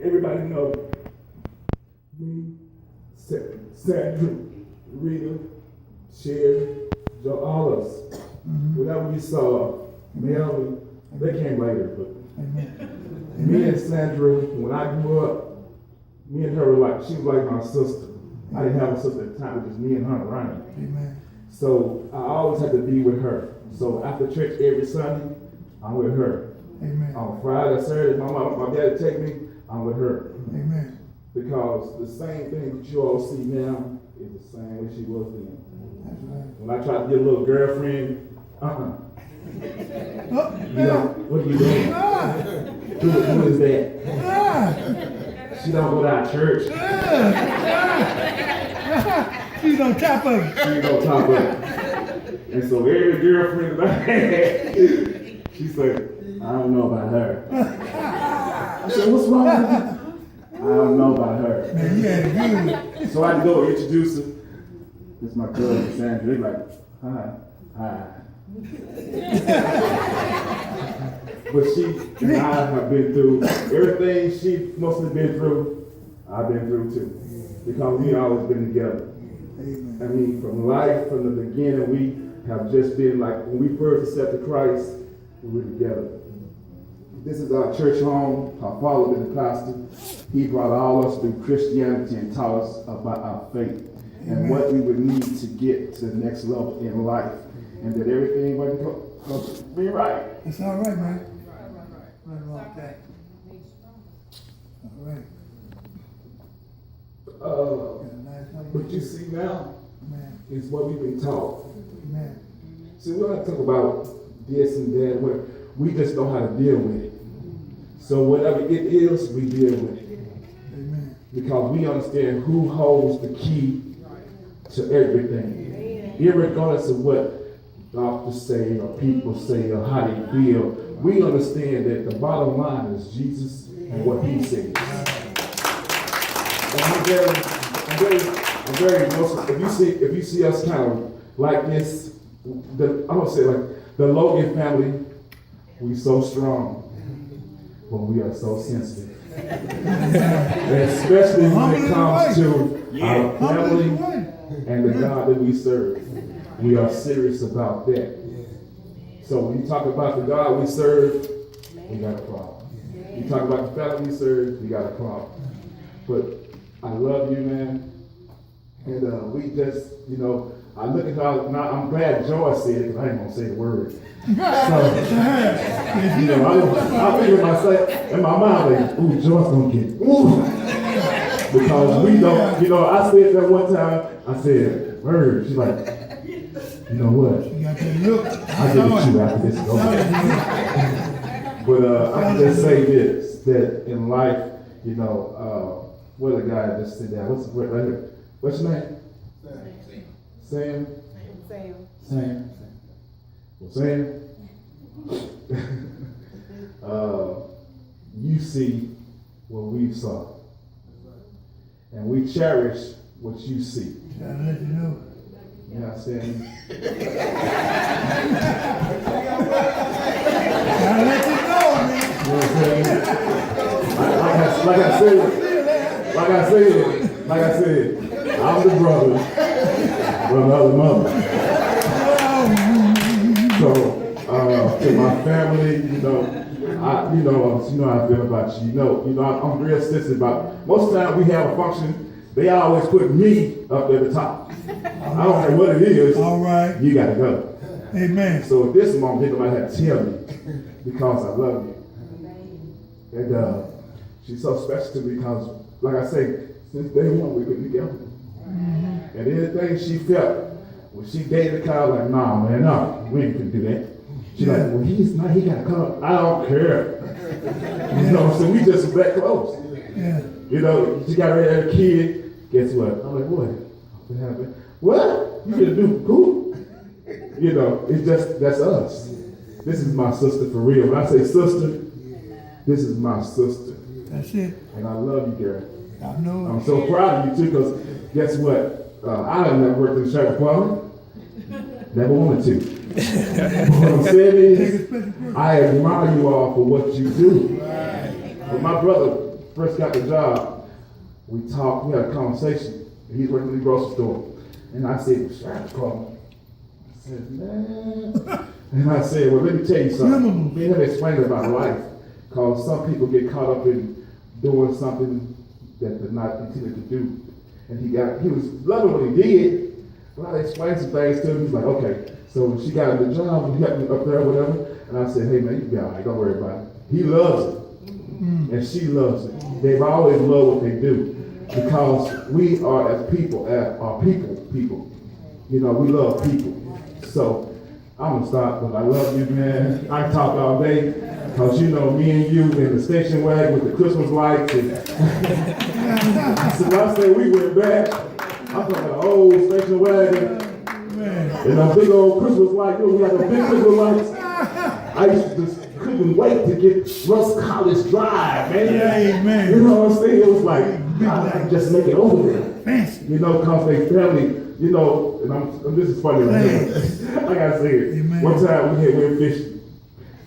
Everybody know me, Sandra, Rita, Sherry, Joe, all of us. Whenever we saw Melvin, they came later, but me and Sandra, when I grew up, me and her were like, she was like my sister. I didn't have a sister at the time, it was me and her around. Amen. So I always had to be with her. So after church every Sunday, I'm with her. Amen. On Friday, Saturday, my dad take me, I'm with her. Amen. Because the same thing that you all see now is the same way she was then. That's right. When I tried to get a little girlfriend, you know, what are you doing? Who is that? She don't go to our church. She's on top of it. She's on top of it. And so every girlfriend that I had, she said, I don't know about her. I said, what's wrong with you? I don't know about her. Man, you had it good. So I had to go introduce her. This is my cousin, Sandra. They're like, hi. But she and I have been through everything she mostly been through, I've been through too. Because we always been together. Amen. I mean, from life, from the beginning, we have just been like, when we first accepted Christ, we were together. This is our church home. Our father was the pastor. He brought all of us through Christianity and taught us about our faith and what we would need to get to the next level in life. And that everything wasn't going to be right. It's all right, man. Right about that. All right. What you see now Amen. is what we've been taught. Amen. See, we don't talk about this and that. We just know how to deal with it. So whatever it is, we deal with it. Amen. Because we understand who holds the key to everything. Irregardless of what doctors say or people say or how they feel, we understand that the bottom line is Jesus and what he says. And I'm very emotional. If you see us kind of like this, I'm gonna say like the Logan family, we so strong, but we are so sensitive. And especially when it comes to our family and the God that we serve. We are serious about that. So when you talk about the God we serve, we got a problem. You talk about the family we serve, we got a problem. But I love you, man. And we just, I look at how, now I'm glad Joy said it because I ain't going to say the word. So, I figure myself, in my mind, like, ooh, Joy's going to get, ooh. Because we don't, I said that one time, I said, word. She's like, you know what? I'll give it to you after this is over. But I can just say this, that in life, what a guy just said that. Right here. What's your name? Sam. Sam. Well, Sam, you see what we saw. And we cherish what you see. I'll let you know. You know what I'm saying? I'll let you know, man. You know what I'm saying? Like I said, I'm the brother from another mother. So, to my family, I how I feel about you. I'm real sensitive about. Most of the time we have a function, they always put me up at the top. I don't care what it is. All right. You gotta go. Amen. So at this moment, they're gonna have to tell me because I love you. And she's so special to me because, like I say, since day one we've been together. And anything she felt when she dated Kyle, like, nah, man, no, we ain't gonna do that. She's like, well, he's not. He gotta come. I don't care. So we just back close. Yeah. She got ready to have a kid. Guess what? I'm like, what happened? What? You gonna do cool? It's just, that's us. This is my sister for real. When I say sister, this is my sister. That's it. And I love you, girl. I know. I'm so proud of you too, because guess what? I have never worked in the sheriff's department. Never wanted to. What I'm saying is, I admire you all for what you do. But my brother first got the job, we talked, we had a conversation. He's working in the grocery store. And I said, "Sheriff called me." I said, "Man." And I said, "Well, let me tell you something." Me and him explained about life. Because some people get caught up in doing something that they're not intended to do. And he was loving what he did. But I explained some things to him. He's like, "Okay." So when she got the job, he helped me up there or whatever. And I said, "Hey man, you be all right, don't worry about it." He loves it. And she loves it. They've always loved what they do. Because we are as people, people. You know, we love people. So I'm gonna stop, but I love you, man. I can talk all day. Because you know, me and you in the station wagon with the Christmas lights. And so when I say we went back, I'm talking about the old station wagon. And a big old Christmas light. You know, we had a big Christmas lights. I used to just couldn't wait to get Russ College Drive, man. Amen. You know what I'm saying? It was like, God, I can just make it over there. Fancy. You know, because they family, you know, and this is funny. I gotta say it. Amen. One time we went fishing,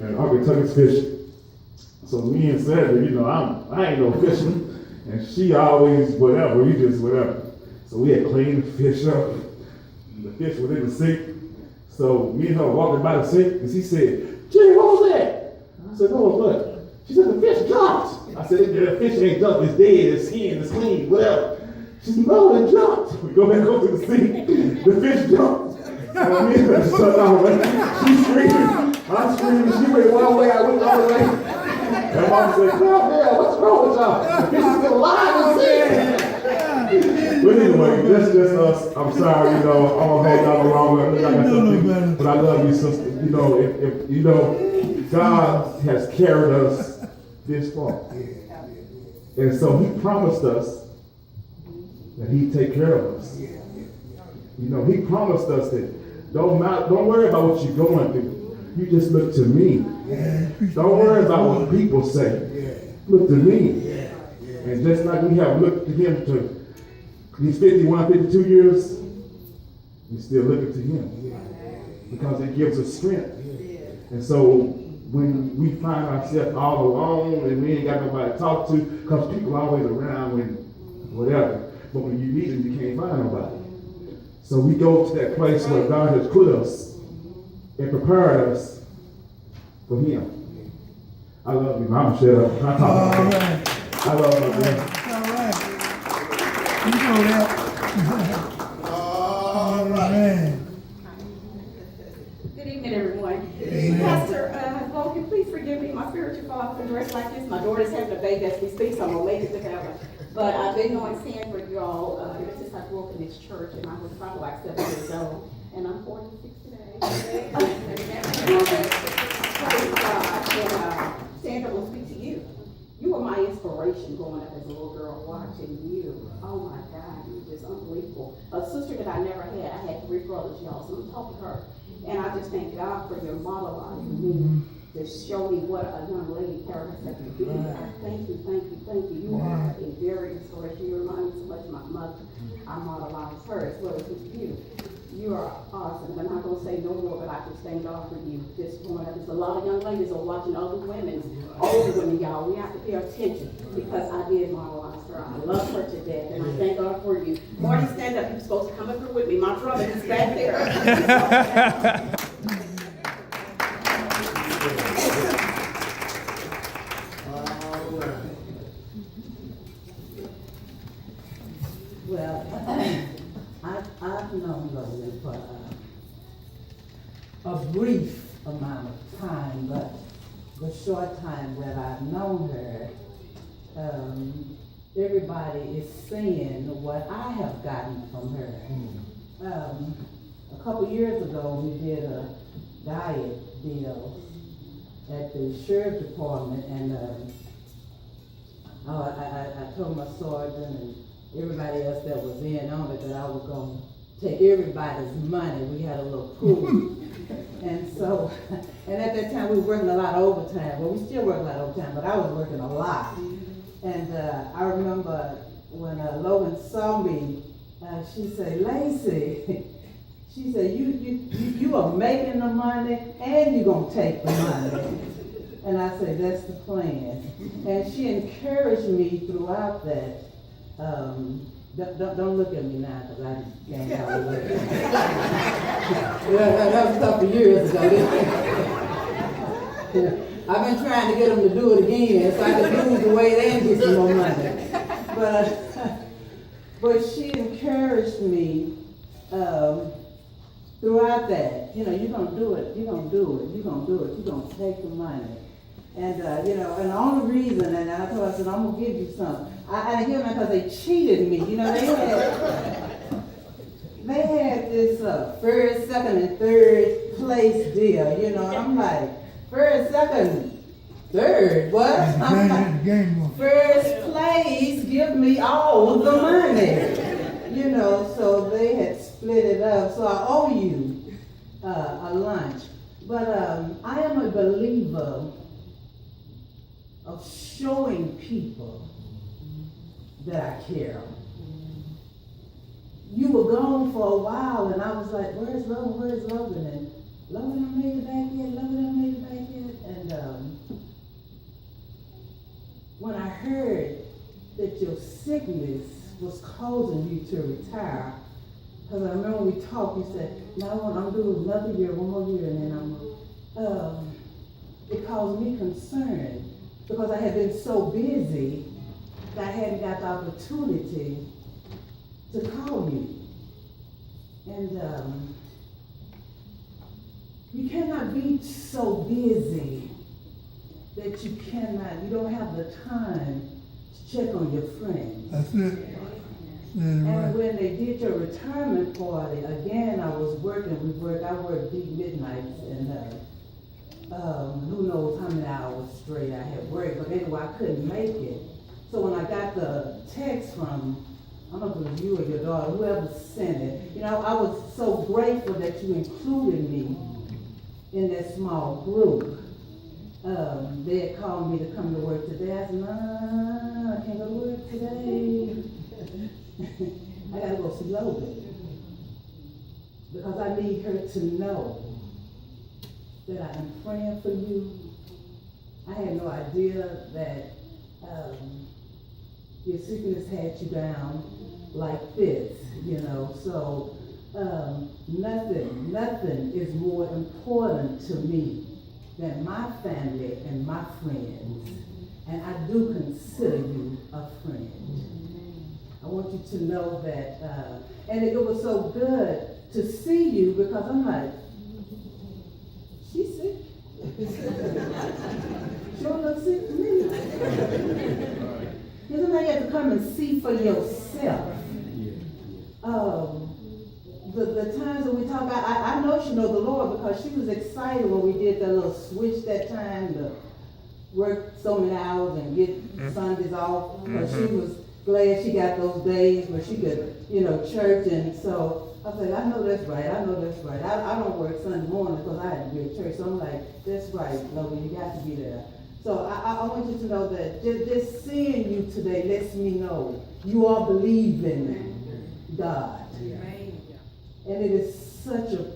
and Uncle Tucker's fishing. So me and Sandra, you know, I ain't no fisherman, and she always whatever, we just whatever. So we had cleaned the fish up. The fish was in the sink. So me and her walking by the sink, and she said, "Jerry, what was that?" I said, "No, what?" She said, "The fish jumped." I said, "The fish ain't jumped, it's dead, it's skin, it's clean, whatever." She said, "No, it jumped." We go back up to the sink, the fish jumped. So me and her shut down, right? She screaming, I'm screaming, she went one way, I went the other way. And Mom said, "Come here, what's wrong with y'all? The fish is still alive and sick." But anyway, that's just us. I'm sorry, you know, I'm gonna hold down the wrong way. But I love you, sister. You know, if you know, God has carried us this far. And so he promised us that he'd take care of us. You know, he promised us that don't worry about what you're going through. You just look to me. Don't worry about what people say. Look to me. And just like we have looked to him to these 51, 52 years, we still looking to him. Because it gives us strength. And so when we find ourselves all alone and we ain't got nobody to talk to, because people are always around when whatever. But when you need them, you can't find nobody. So we go to that place where God has put us and prepared us for him. I love you, Mama. Shut up. I talk about that. I love my man. All right. You know that. All right. Good evening, everyone. Pastor Logan, please forgive me. My spiritual father dressed like this. My daughter's having a baby as we speak, so I'm going to make it to that one. But I've been knowing Sanford, y'all, ever since I grew up in this church, and I was probably like 7 years old. And I'm 46 today. Praise God. And Sandra will speak to you. You were my inspiration growing up as a little girl, watching you. Oh my God, you're just unbelievable. A sister that I never had. I had 3 brothers, y'all, so I'm talking to her. And I just thank God for your model life for me to show me what a young lady carries herself to be. Thank you, thank you, thank you. You are a very inspiration. You remind me so much of my mother. I modelize her as well as you. You are awesome. I'm not going to say no more, but I just thank God for you. Just growing up. There's a lot of young ladies are watching other women, older women, y'all. We have to pay attention because I did modelize her. I love her to death, and I thank God for you. Marty, stand up. You're supposed to come up here with me. My brother is back there. Well, I've known Logan for a brief amount of time, but the short time that I've known her, everybody is saying what I have gotten from her. A couple years ago, we did a diet deal at the sheriff department, and I told my sergeant and everybody else that was in on it that I was going to take everybody's money. We had a little pool. And so, and at that time we were working a lot of overtime. Well, we still work a lot of overtime, but I was working a lot. And I remember when Logan saw me, she said, "Lacey," she said, you are making the money and you're going to take the money. And I say, that's the plan. And she encouraged me throughout that. Don't look at me now, because I just can't help it. That was a couple years ago. I've been trying to get them to do it again, so I can lose the weight and get some more money. But she encouraged me throughout that. You know, you're gonna do it. You're gonna do it. You're gonna do it. You're gonna take the money. And you know, and the only reason, and I told her, I said, I'm gonna give you some. I give them because they cheated me. You know, they had this first, second, and third place deal. You know, and I'm like, first, second, third, what? The game on. First place, give me all of the money. You know, so they had split it up. So I owe you a lunch. But I am a believer of showing people that I care. You were gone for a while, and I was like, where's Logan? Where's Logan? And Logan, I made it back yet. Logan, I made it back yet. And when I heard that your sickness was causing you to retire, because I remember we talked, you said, no, I'm doing another year, one more year, and then it caused me concern, because I had been so busy that I hadn't got the opportunity to call you. And you cannot be so busy that you don't have the time to check on your friends. That's it. And when they did your retirement party, again, I was working. I worked deep midnights, and who knows how many hours straight I had worked. But anyway, I couldn't make it. So when I got the text from, I don't know if it was you or your daughter, whoever sent it, you know, I was so grateful that you included me in that small group. They had called me to come to work today. I said, no, I can't go to work today. I gotta go see Logan. Because I need her to know that I am praying for you. I had no idea that your sickness had you down like this, you know. So nothing is more important to me than my family and my friends. And I do consider you a friend. I want you to know that, and it was so good to see you, because I'm like, she's sick. She don't look sick to me. You know, you have to come and see for yourself. The times that we talk, I know she knows the Lord, because she was excited when we did that little switch that time to work so many hours and get Sundays off. She was glad she got those days where she could, you know, church. And so I said, I know that's right. I don't work Sunday morning because I had to be at church. So I'm like, that's right, Logan, you got to be there. So I want you to know that just seeing you today lets me know you are believing God. And it is such a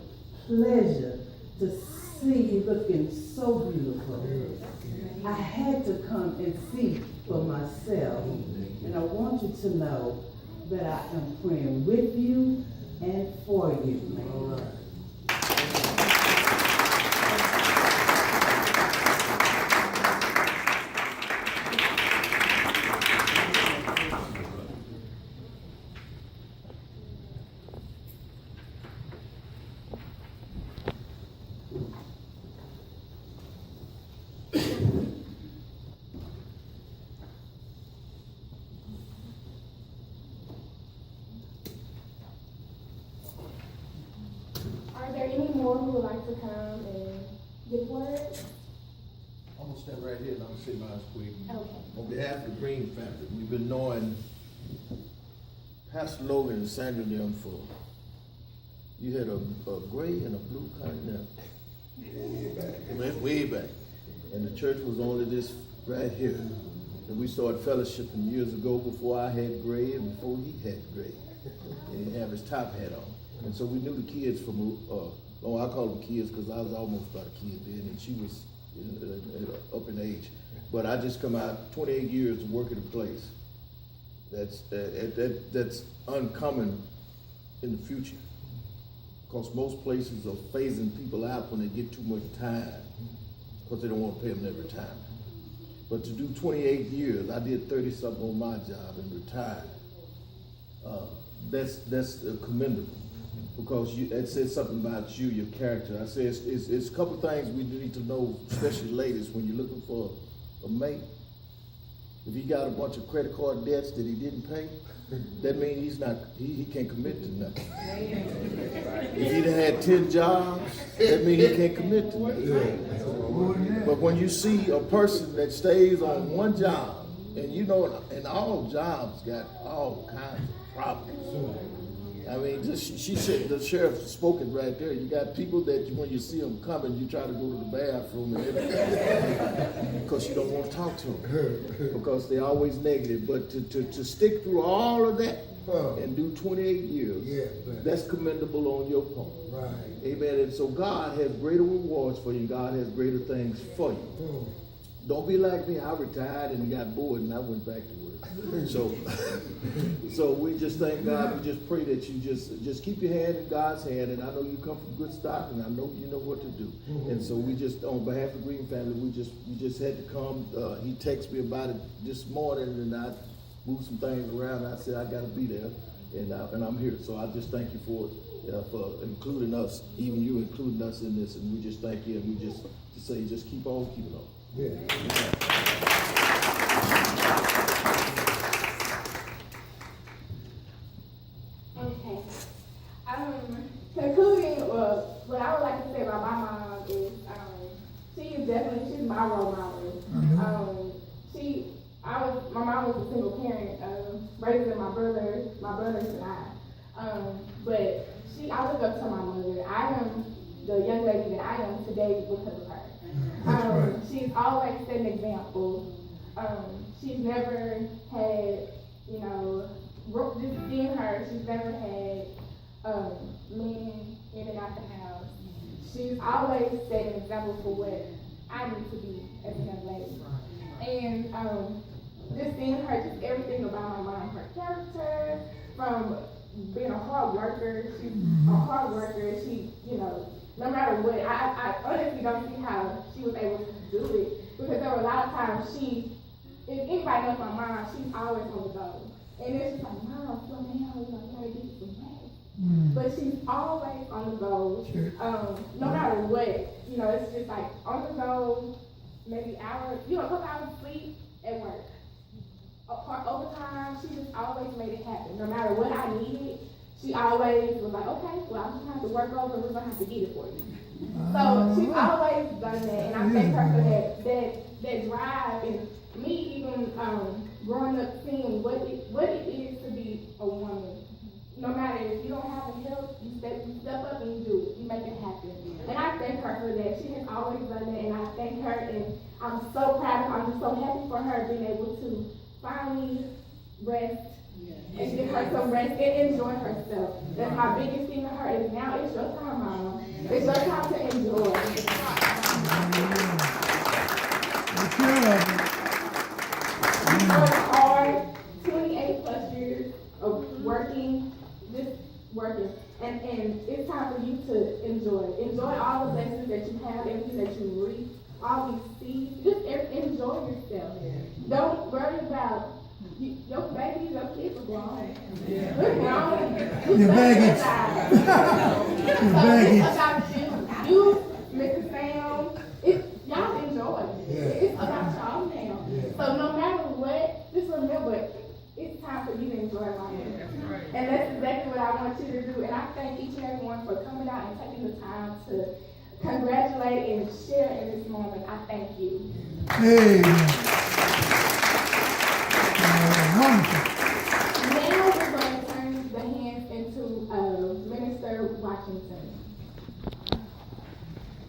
pleasure to see you looking so beautiful. I had to come and see for myself. And I want you to know that I am praying with you and for you. All right. Are there any more who would like to come and give word? I'm gonna stand right here and I'm gonna say mine quick. Okay. On behalf of the Green family, we've been knowing Pastor Logan and Sandra and them for, you had a gray and a blue Continental. Way back. And the church was only this right here. And we started fellowshipping years ago before I had gray and before he had gray. And he didn't have his top hat on. And so we knew the kids from, I call them kids because I was almost about a kid then, and she was up in age. But I just come out 28 years to work at a place that's uncommon in the future. Because most places are phasing people out when they get too much time, because they don't want to pay them their retirement. But to do 28 years, I did 30 something on my job and retired. That's commendable, because it says something about you, your character. I say it's a couple things we need to know, especially ladies, when you're looking for a mate. If he got a bunch of credit card debts that he didn't pay, that means he can't commit to nothing. If he'd had 10 jobs, that means he can't commit to nothing. But when you see a person that stays on one job, and you know, and all jobs got all kinds of problems. I mean, she said, the sheriff spoke it right there. You got people that when you see them coming, you try to go to the bathroom and everything because you don't want to talk to them because they're always negative. But to stick through all of that and do 28 years, that's commendable on your part. Right. Amen. And so God has greater rewards for you. God has greater things for you. Don't be like me. I retired and got bored and I went back to work. So we just thank God. We just pray that you just keep your hand in God's hand. And I know you come from good stock, and I know you know what to do. And so we just, on behalf of the Green family, we just had to come. He texted me about it this morning, and I moved some things around. And I said I got to be there, and I'm here. So I just thank you for including us, even you including us in this. And we just thank you, and we just say just keep on keeping on. Okay. Concluding, what I would like to say about my mom is, she's my role model. My mom was a single parent, raising my brothers and I. But I look up to my mother. I am the young lady that I am today because of her. She's always set an example. She's never had, just seeing her, she's never had men in and out the house. She's always set an example for what I need to be as a young lady. And just seeing her, just everything about my mom, her character, from being a hard worker, she's a hard worker. She, no matter what, I honestly don't see how she was able to do it, because there were a lot of times if anybody knows my mom, she's always on the go. And it's just like, Mom, slow down, you gotta get some rest. But she's always on the go. No matter what, it's just like on the go, maybe hours, a couple hours of sleep at work. Overtime, she just always made it happen. No matter what I needed, she always was like, okay, well, I'm just gonna have to work over, we're gonna have to get it for you. So she's always done that, and I thank her for that drive, and me even growing up seeing what it is to be a woman. No matter if you don't have the help, you step up and you do it. You make it happen. And I thank her for that. She has always done that, and I thank her, and I'm so proud of her. I'm just so happy for her being able to finally rest and give her some rest and enjoy herself. That's my biggest thing to her is now it's your time, Mama. It's your time to enjoy. She worked hard, 28 plus years of working. And it's time for you to enjoy all the blessings that you have, everything that you reap, all these seeds. Just enjoy yourself. Don't worry about your babies, your kids are grown. We're grown. Your baggage. It's about you, Mrs. Sam. Y'all enjoy. It's about y'all now. So no matter what, just remember, it's time for you to enjoy life. And that's exactly what I want you to do. And I thank each and every one for coming out and taking the time to congratulate and share in this moment. I thank you. Amen.